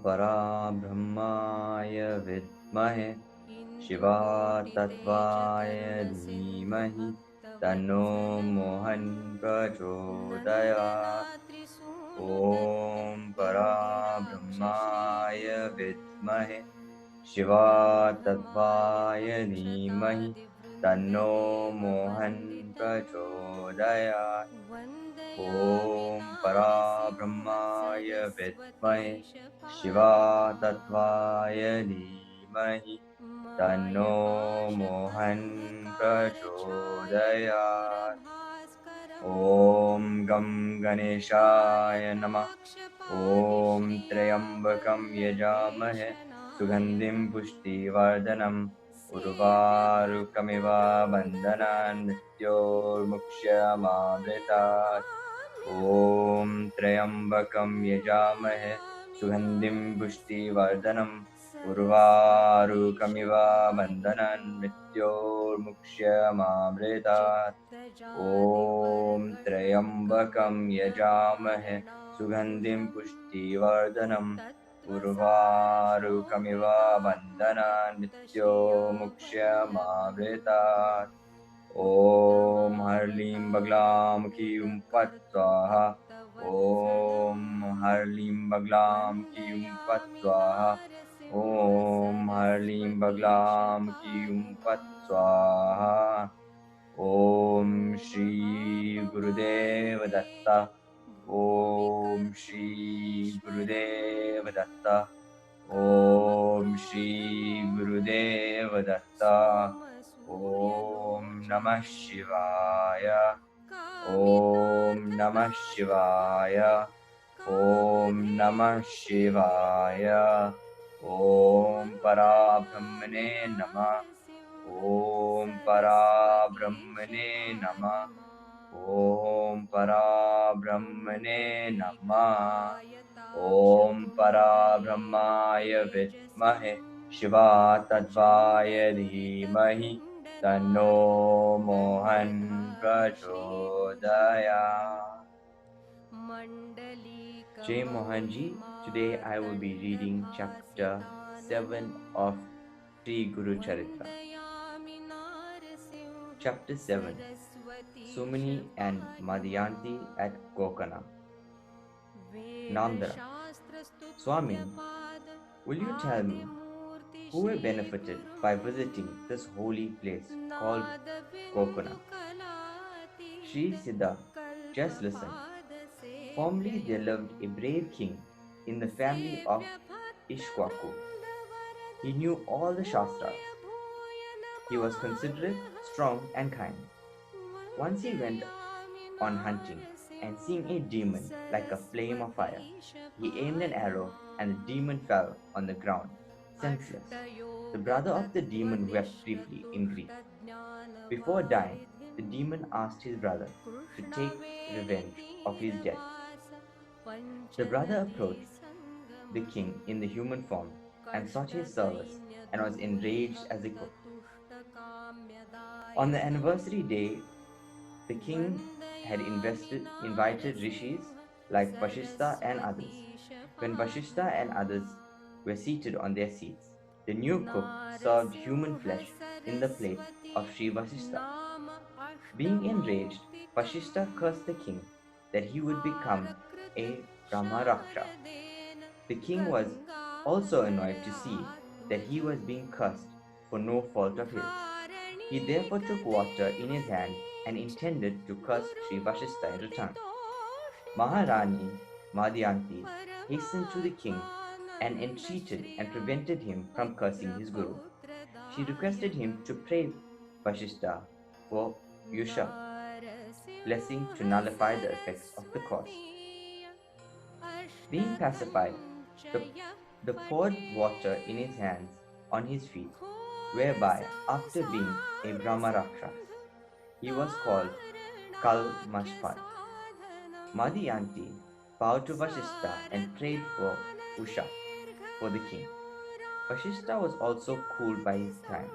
पराब्रह्माय विद्महे शिवातत्त्वाय धीमहि तन्नो मोहन प्रचोदयात्। ॐ पराब्रह्माय विद्महे शिवातत्त्वाय धीमहि तन्नो मोहन प्रचोदयात्। ॐ पराब्रह्माय विद्महे शिवातत्त्वाय धीमहि तन्नो मोहन प्रचोदयात्। ॐ गं गणेशाय नमः। ॐ त्र्यम्बकं यजामहे सुगन्धिं पुष्टिवर्धनम् उर्वारुकमिव बन्धनान् मृत्योर्मुक्ष्यमामृतात्। ॐ त्र्यम्बकं यजामहे सुगन्धिं पुष्टिवर्धनम् उर्वारुकमिव बन्धनान् मृत्योर्मुक्ष्यमामृतात्। ॐ त्र्यम्बकं यजामहे सुगन्धिं पुष्टिवर्धनम् उर्वारुकमिव बन्धनान् मृत्योर्मुक्ष्यमामृतात्। ॐ हर्लीं बगलामुखी फट् स्वाहा। ॐ हर्लीं बगलामुखी फट् स्वाहा। ॐ हर्लीं बगलामुखी फट् स्वाहा। ॐ श्री गुरुदेव दत्त। ॐ श्री गुरुदेव दत्त। ॐ श्री गुरुदेव दत्त। ॐ नमः शिवाय। ॐ नमः शिवाय। ॐ नमः शिवाय। ॐ पराब्रह्मणे नमः। ॐ पराब्रह्मणे नमः। ॐ पराब्रह्मणे नमः। ॐ पराब्रह्माय विद्महे शिवातत्त्वाय धीमहि तन्नो मोहन प्रचोदयात्। Jai Mohanji, today I will be reading chapter 7 of Sri Guru Charitra. Chapter 7, Sumini and Madhyanti at Kokana. Namdara. Swamin, will you tell me who were benefited by visiting this holy place called Kokana? Shri Siddha, just listen. Formerly there lived a brave king in the family of Ishwaku. He knew all the Shastras. He was considerate, strong and kind. Once he went on hunting and seeing a demon like a flame of fire, he aimed an arrow and the demon fell on the ground, senseless. The brother of the demon wept briefly in grief. Before dying, the demon asked his brother to take revenge of his death. The brother approached the king in the human form and sought his service and was enraged as a cook. On the anniversary day, the king had invited rishis like Vashishta and others. When Vashishta and others were seated on their seats, the new cook served human flesh in the plate of Sri Vashishta. Being enraged, Vashishta cursed the king that he would become a Brahmaraksha. The king was also annoyed to see that he was being cursed for no fault of his. He therefore took water in his hand and intended to curse Sri Vashishta in return. Maharani Madhyanti hastened to the king and entreated and prevented him from cursing his guru. She requested him to pray Vashishta for Yusha, blessing to nullify the effects of the curse. Being pacified, the poured water in his hands on his feet, whereby, after being a Brahmaraksha, he was called Kalmashpat. Madhyanti bowed to Vashishta and prayed for Usha for the king. Vashishta was also cooled by his time.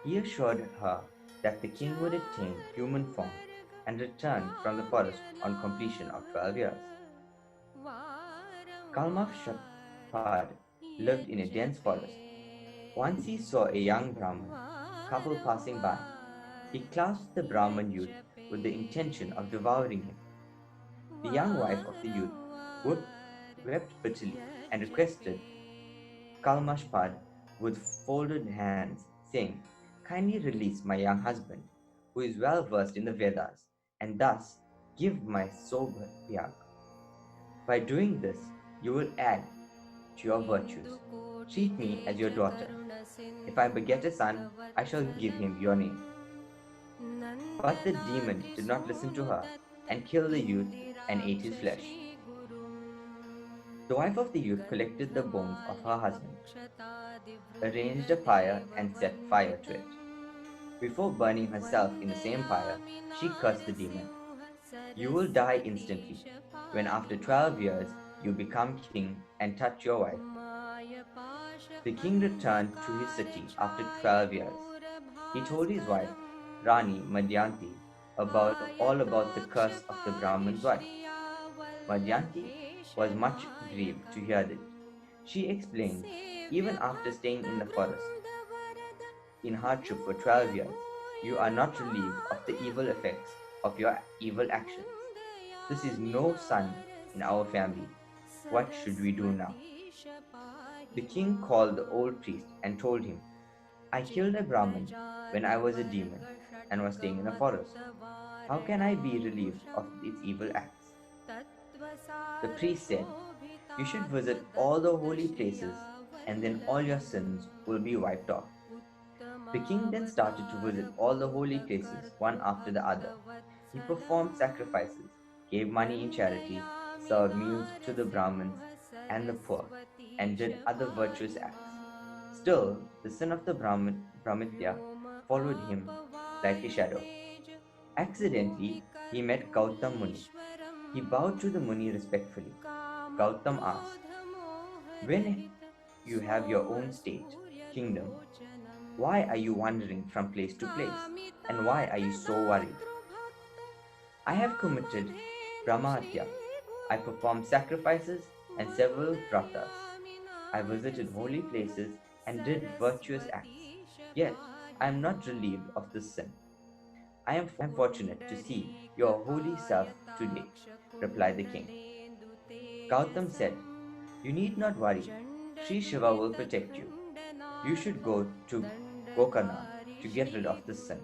He assured her that the king would attain human form and return from the forest on completion of 12 years. Pad lived in a dense forest. Once he saw a young Brahmin couple passing by. He clasped the Brahmin youth with the intention of devouring him. The young wife of the youth wept bitterly and requested Kalmashpad with folded hands, saying, "Kindly release my young husband, who is well versed in the Vedas, and thus give my soul Bhyag. By doing this, you will add to your virtues. Treat me as your daughter. If I beget a son, I shall give him your name." But the demon did not listen to her and killed the youth and ate his flesh. The wife of the youth collected the bones of her husband, arranged a pyre, and set fire to it. Before burning herself in the same pyre, she cursed the demon. "You will die instantly, when after 12 years you become king and touch your wife." The king returned to his city after 12 years. He told his wife, Rani Madhyanti, all about the curse of the Brahmin's wife. Madhyanti was much grieved to hear it. She explained, "Even after staying in the forest in hardship for 12 years, you are not relieved of the evil effects of your evil actions. This is no son in our family. What should we do now?" The king called the old priest and told him, "I killed a Brahmin when I was a demon and was staying in a forest. How can I be relieved of its evil acts?" The priest said, "You should visit all the holy places, and then all your sins will be wiped off." The king then started to visit all the holy places, one after the other. He performed sacrifices, gave money in charity, served meals to the Brahmins and the poor, and did other virtuous acts. Still, the sin of the Brahmitya followed him like a shadow. Accidentally, he met Gautam Muni. He bowed to the Muni respectfully. Gautam asked, "When you have your own state, kingdom, why are you wandering from place to place? And why are you so worried?" "I have committed Brahmahatya. I performed sacrifices and several vratas. I visited holy places and did virtuous acts. Yet I am not relieved of this sin. I am fortunate to see your holy self today," replied the king. Gautam said, "You need not worry. Sri Shiva will protect you. You should go to Gokarna to get rid of this sin."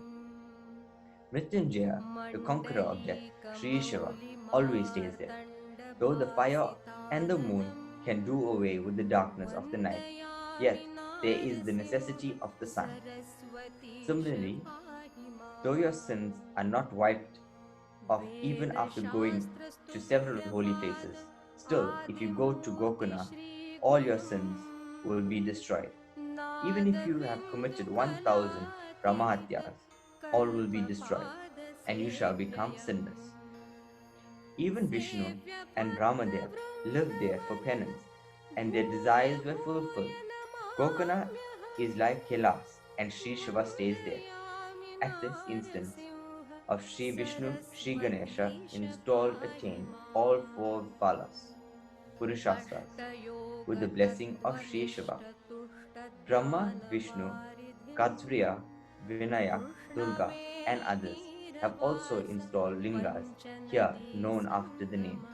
Mrityunjaya, the conqueror of death, Sri Shiva, always stays there. Though the fire and the moon can do away with the darkness of the night, yet there is the necessity of the sun. Similarly, though your sins are not wiped off even after going to several holy places, still, if you go to Gokuna, all your sins will be destroyed. Even if you have committed 1,000 Brahmahatyas, all will be destroyed, and you shall become sinless. Even Vishnu and Brahmadev lived there for penance, and their desires were fulfilled. Gokana is like Kailas, and Sri Shiva stays there. At this instance of Sri Vishnu, Sri Ganesha installed attained all four phalas, Purushastras, with the blessing of Sri Shiva. Brahma, Vishnu, Katsuriya, Vinayak, Durga, and others have also installed lingas here known after the names.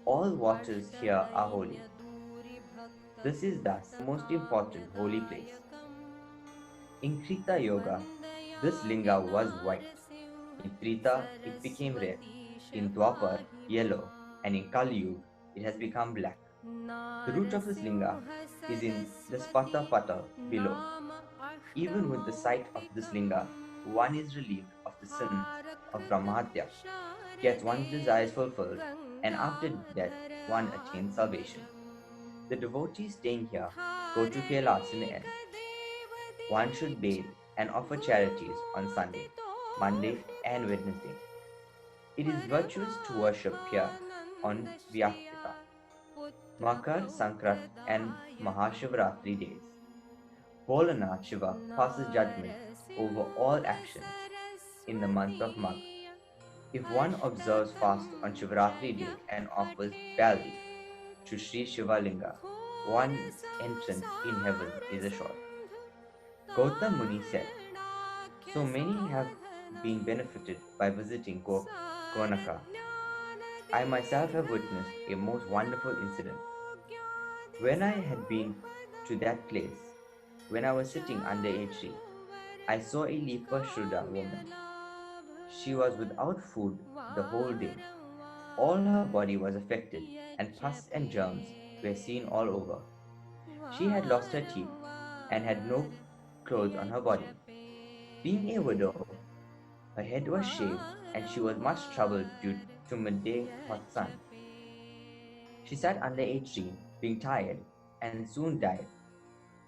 All waters here are holy. This is thus the most important holy place. In Krita Yoga, this linga was white. In Trita, it became red. In Dwapar, yellow. And in Kali Yuga, it has become black. The root of this linga is in the Spata Pata below. Even with the sight of this linga, one is relieved of the sins of Brahmatya, gets one's desires fulfilled, and after death, one attains salvation. The devotees staying here go to Kailas in the end. One should bathe and offer charities on Sunday, Monday, and Wednesday. It is virtuous to worship here on Vyaktika, Makar, Sankrat, and Mahashivratri days. Bholanath Shiva passes judgment over all actions in the month of Magh. If one observes fast on Shivratri day and offers Baldi to Sri Shivalinga, one's entrance in heaven is assured. Gautam Muni said, so many have been benefited by visiting Konaka. I myself have witnessed a most wonderful incident. When I had been to that place, when I was sitting under a tree, I saw a leper Shruda woman. She was without food the whole day. All her body was affected, and pus and germs were seen all over. She had lost her teeth and had no clothes on her body. Being a widow, her head was shaved, and she was much troubled due to midday hot sun. She sat under a tree, being tired, and soon died.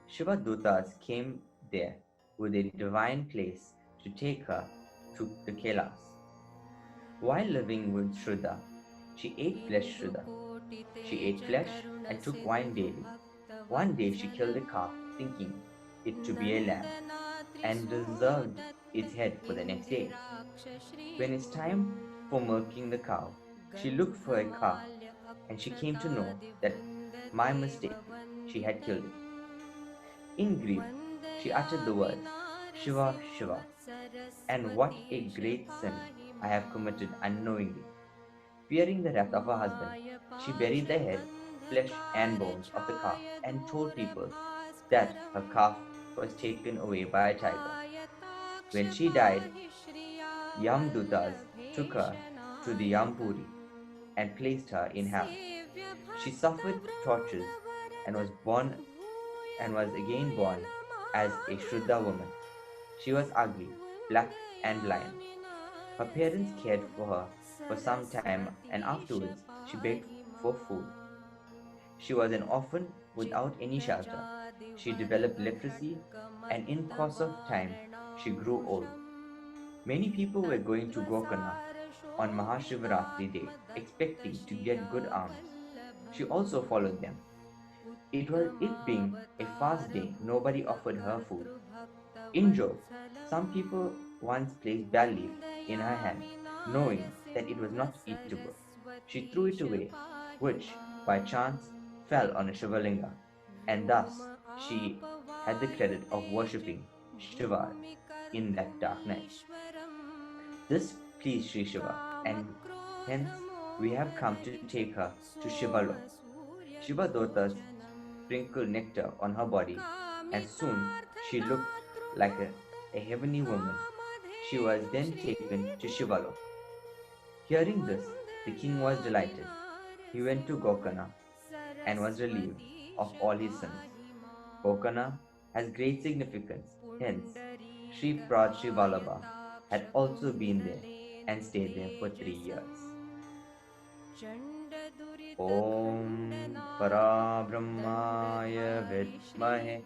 Shiva Dutas came there with a divine place to take her to the Kailas. While living with Shruda, she ate flesh Shruda. She ate flesh and took wine daily. One day she killed a calf, thinking it to be a lamb, and reserved its head for the next day. When it's time for milking the cow, she looked for a calf, and she came to know that my mistake, she had killed it. In grief, she uttered the words, Shiva, Shiva, and what a great sin I have committed unknowingly. Fearing the wrath of her husband, she buried the head, flesh, and bones of the calf and told people that her calf was taken away by a tiger. When she died, Yamdutas took her to the Yampuri and placed her in hell. She suffered tortures and was born and was again born as a Shuddha woman. She was ugly, black, and blind. Her parents cared for her for some time and afterwards she begged for food. She was an orphan without any shelter. She developed leprosy and in course of time she grew old. Many people were going to Gokana on Mahashivratri day expecting to get good alms. She also followed them. It being a fast day, nobody offered her food. In joke, some people once placed bell leaf in her hand, knowing that it was not eatable. She threw it away, which, by chance, fell on a Shivalinga, and thus she had the credit of worshipping Shiva in that dark night. This pleased Sri Shiva, and hence we have come to take her to Shivalok. Shiva Dotas sprinkled nectar on her body, and soon she looked like a heavenly woman. She was then taken to Shivalok. Hearing this, the king was delighted. He went to Gokana and was relieved of all his sins. Gokana has great significance, hence, Sri Prad Sri Vallabha had also been there and stayed there for 3 years. Om Parabrahmaya Vidmahe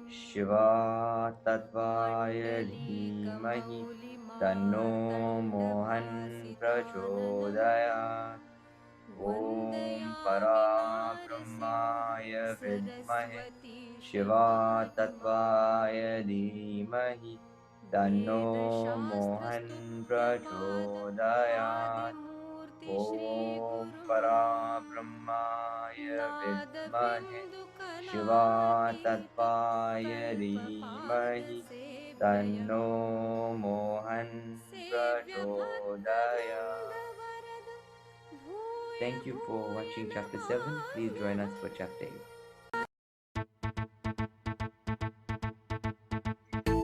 Shiva Tattvaya Dhimahi Tanno Mohan Prachodayat. Om Parabrahmaya Vidmahe Shiva Tattvaya Dhimahi Tanno Mohan Prachodayat. Om Parabrahmaya Vidmahe Shiva Tattvaya Dhimahi Tanno Mohan Prachodayat. Thank you for watching chapter 7. Please join us for chapter 8.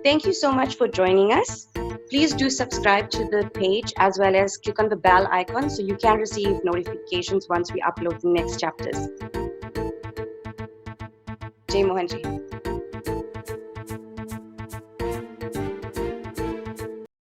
Thank you so much for joining us. Please do subscribe to the page as well as click on the bell icon so you can receive notifications once we upload the next chapters. Jai Mohan Ji.